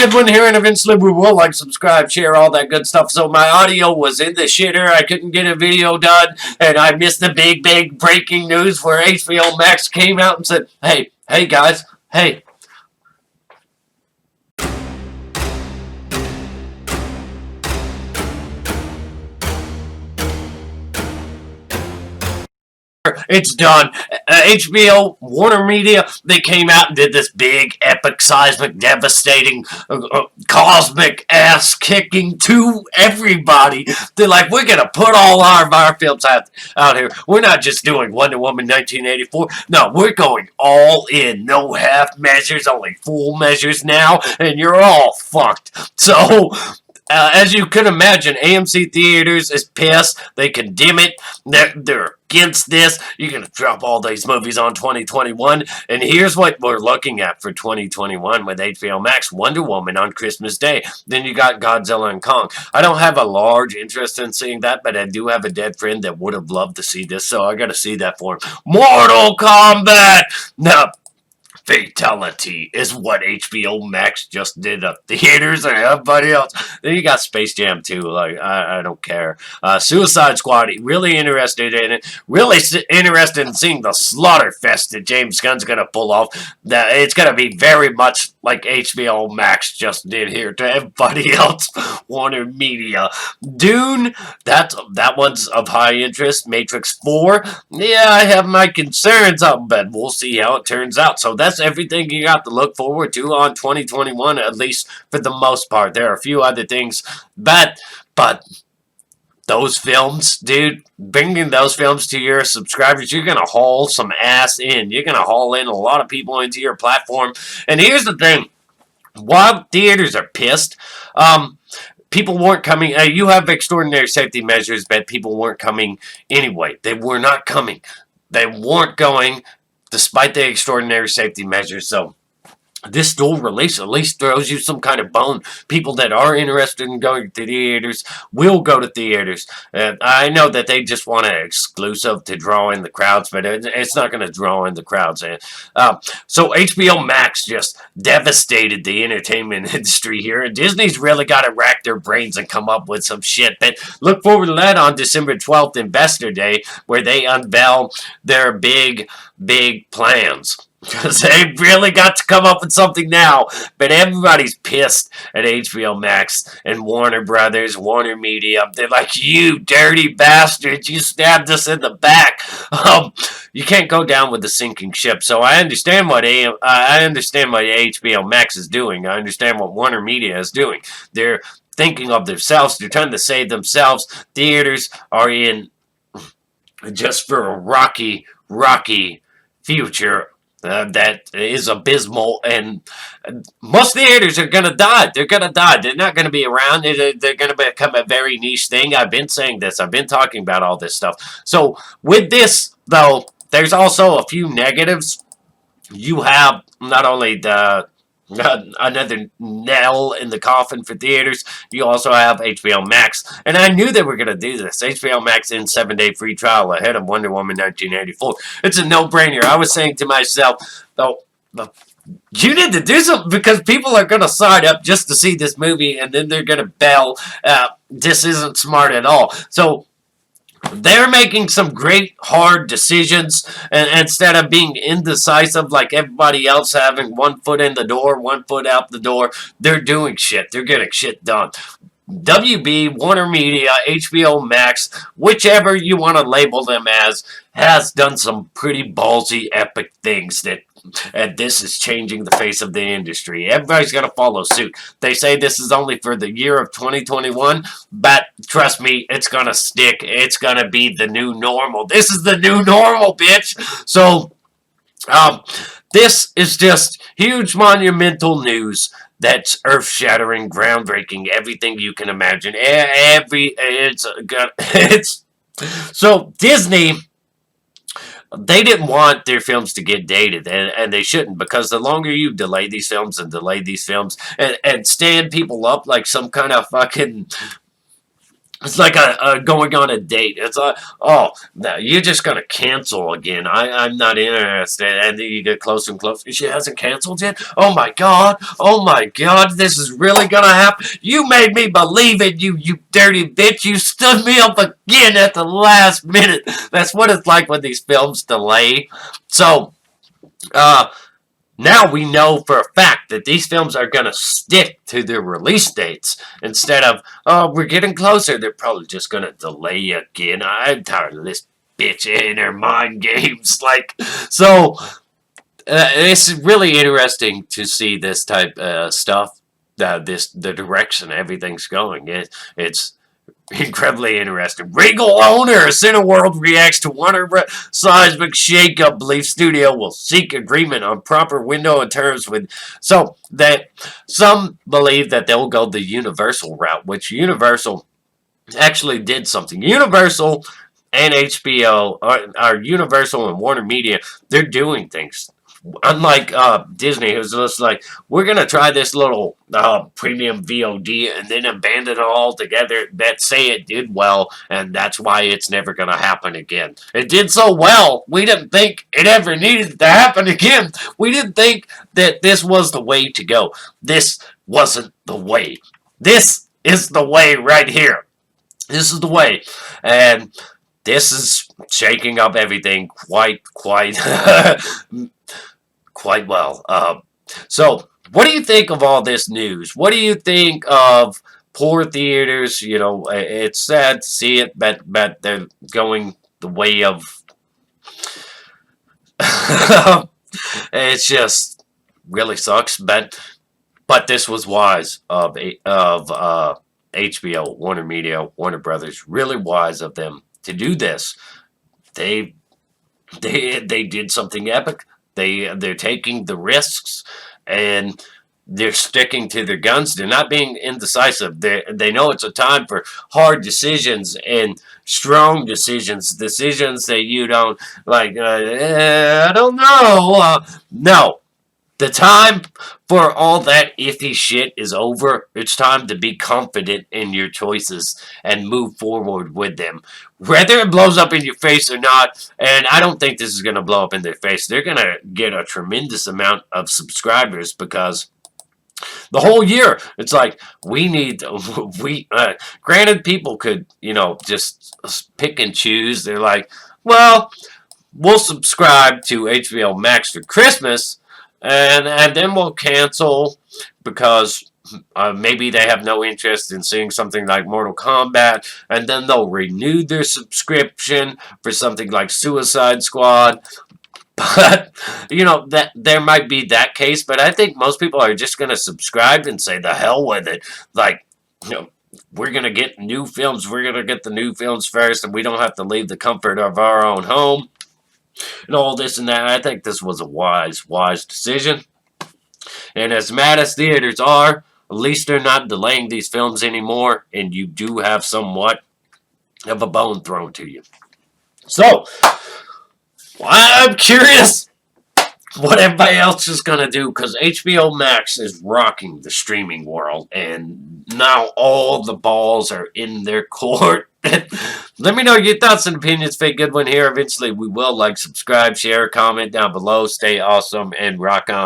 good one here, and eventually we will like, subscribe, share, all that good stuff. So my audio was in the shitter. I couldn't get a video done, and I missed the big breaking news where HBO Max came out and said, hey guys, hey. It's done. HBO, WarnerMedia, they came out and did this big, epic, seismic, devastating, cosmic ass-kicking to everybody. They're like, we're going to put all our films out here. We're not just doing Wonder Woman 1984. No, we're going all in. No half measures, only full measures now, and you're all fucked. So... as you can imagine, AMC Theaters is pissed. They condemn it. They're against this. You're going to drop all these movies on 2021. And here's what we're looking at for 2021 with HBO Max. Wonder Woman on Christmas Day. Then you got Godzilla and Kong. I don't have a large interest in seeing that, but I do have a dead friend that would have loved to see this, so I got to see that for him. Mortal Kombat! Now, fatality is what HBO Max just did at theaters and everybody else. Then you got Space Jam 2. Like, I don't care. Suicide Squad, really interested in it. Really interested in seeing the slaughter fest that James Gunn's going to pull off. That it's going to be very much like HBO Max just did here to everybody else. WarnerMedia. Dune, that one's of high interest. Matrix 4, yeah, I have my concerns up, but we'll see how it turns out. So that's everything you got to look forward to on 2021, at least for the most part. There are a few other things, but those films, dude, bringing those films to your subscribers, you're going to haul some ass in. You're going to haul in a lot of people into your platform. And here's the thing. While theaters are pissed, people weren't coming. You have extraordinary safety measures, but people weren't coming anyway. They were not coming. They weren't going despite the extraordinary safety measures. So this dual release at least throws you some kind of bone. People that are interested in going to theaters will go to theaters. I know that they just want an exclusive to draw in the crowds, but it's not going to draw in the crowds. So HBO Max just devastated the entertainment industry here, and Disney's really got to rack their brains and come up with some shit. But look forward to that on December 12th, Investor Day, where they unveil their big plans. Because they really got to come up with something now. But everybody's pissed at HBO Max and Warner Brothers, WarnerMedia. They're like, you dirty bastards, you stabbed us in the back. You can't go down with the sinking ship. So I understand what HBO Max is doing. I understand what WarnerMedia is doing. They're thinking of themselves. They're trying to save themselves. Theaters are in just for a rocky future. That is abysmal, and most theaters are going to die. They're going to die. They're not going to be around. They're going to become a very niche thing. I've been saying this. I've been talking about all this stuff. So with this, though, there's also a few negatives. You have not only another nail in the coffin for theaters. You also have HBO Max, and I knew they were going to do this. HBO Max in 7-day free trial ahead of Wonder Woman 1984. It's a no-brainer. I was saying to myself, though, you need to do something because people are going to sign up just to see this movie, and then they're going to bail. This isn't smart at all. So they're making some great, hard decisions, and instead of being indecisive like everybody else, having one foot in the door, one foot out the door, they're doing shit. They're getting shit done. WB, WarnerMedia, HBO Max, whichever you want to label them as, has done some pretty ballsy, epic things and this is changing the face of the industry. Everybody's going to follow suit. They say this is only for the year of 2021, but trust me, it's going to stick. It's going to be the new normal. This is the new normal, bitch. So, this is just huge monumental news. That's earth-shattering, groundbreaking, everything you can imagine. So Disney, they didn't want their films to get dated, and they shouldn't, because the longer you delay these films and stand people up like some kind of fucking It's like a going on a date. It's like, oh, no, you're just gonna cancel again. I'm not interested. And then you get closer and closer. She hasn't canceled yet. Oh my god. Oh my god. This is really gonna happen. You made me believe it. You dirty bitch. You stood me up again at the last minute. That's what it's like when these films delay. So, uh, now we know for a fact that these films are going to stick to their release dates instead of, oh, we're getting closer. They're probably just going to delay again. I'm tired of this bitch in her mind games. Like, so it's really interesting to see this type of stuff. The direction everything's going. It's incredibly interesting. Regal owner Cineworld reacts to Warner seismic shakeup. Believes studio will seek agreement on proper window and terms with. So that some believe that they'll go the Universal route, which Universal actually did something. Universal and HBO, or Universal and WarnerMedia, they're doing things. Unlike Disney, who's just like, we're going to try this little premium VOD and then abandon it altogether, that say it did well, and that's why it's never going to happen again. It did so well, we didn't think it ever needed to happen again. We didn't think that this was the way to go. This wasn't the way. This is the way right here. This is the way. And this is shaking up everything quite quite well. So, what do you think of all this news? What do you think of poor theaters? You know, it's sad to see it, but they're going the way of. It just really sucks, but this was wise of HBO, WarnerMedia, Warner Brothers. Really wise of them to do this. They did something epic. They're taking the risks, and they're sticking to their guns. They're not being indecisive. They know it's a time for hard decisions and strong decisions. Decisions that you don't like. I don't know. No. The time for all that iffy shit is over. It's time to be confident in your choices and move forward with them. Whether it blows up in your face or not, and I don't think this is going to blow up in their face. They're going to get a tremendous amount of subscribers because the whole year, it's like, granted, people could, just pick and choose. They're like, well, we'll subscribe to HBO Max for Christmas, and then we'll cancel because maybe they have no interest in seeing something like Mortal Kombat, and then they'll renew their subscription for something like Suicide Squad. But, that there might be that case, but I think most people are just going to subscribe and say, the hell with it. Like, we're going to get new films. We're going to get the new films first, and we don't have to leave the comfort of our own home. And all this and that. I think this was a wise decision. And as mad as theaters are, at least they're not delaying these films anymore, and you do have somewhat of a bone thrown to you. So, I'm curious what everybody else is going to do, because HBO Max is rocking the streaming world, and now all the balls are in their court. Let me know your thoughts and opinions. Fake Goodwin here. Eventually, we will like, subscribe, share, comment down below. Stay awesome and rock on.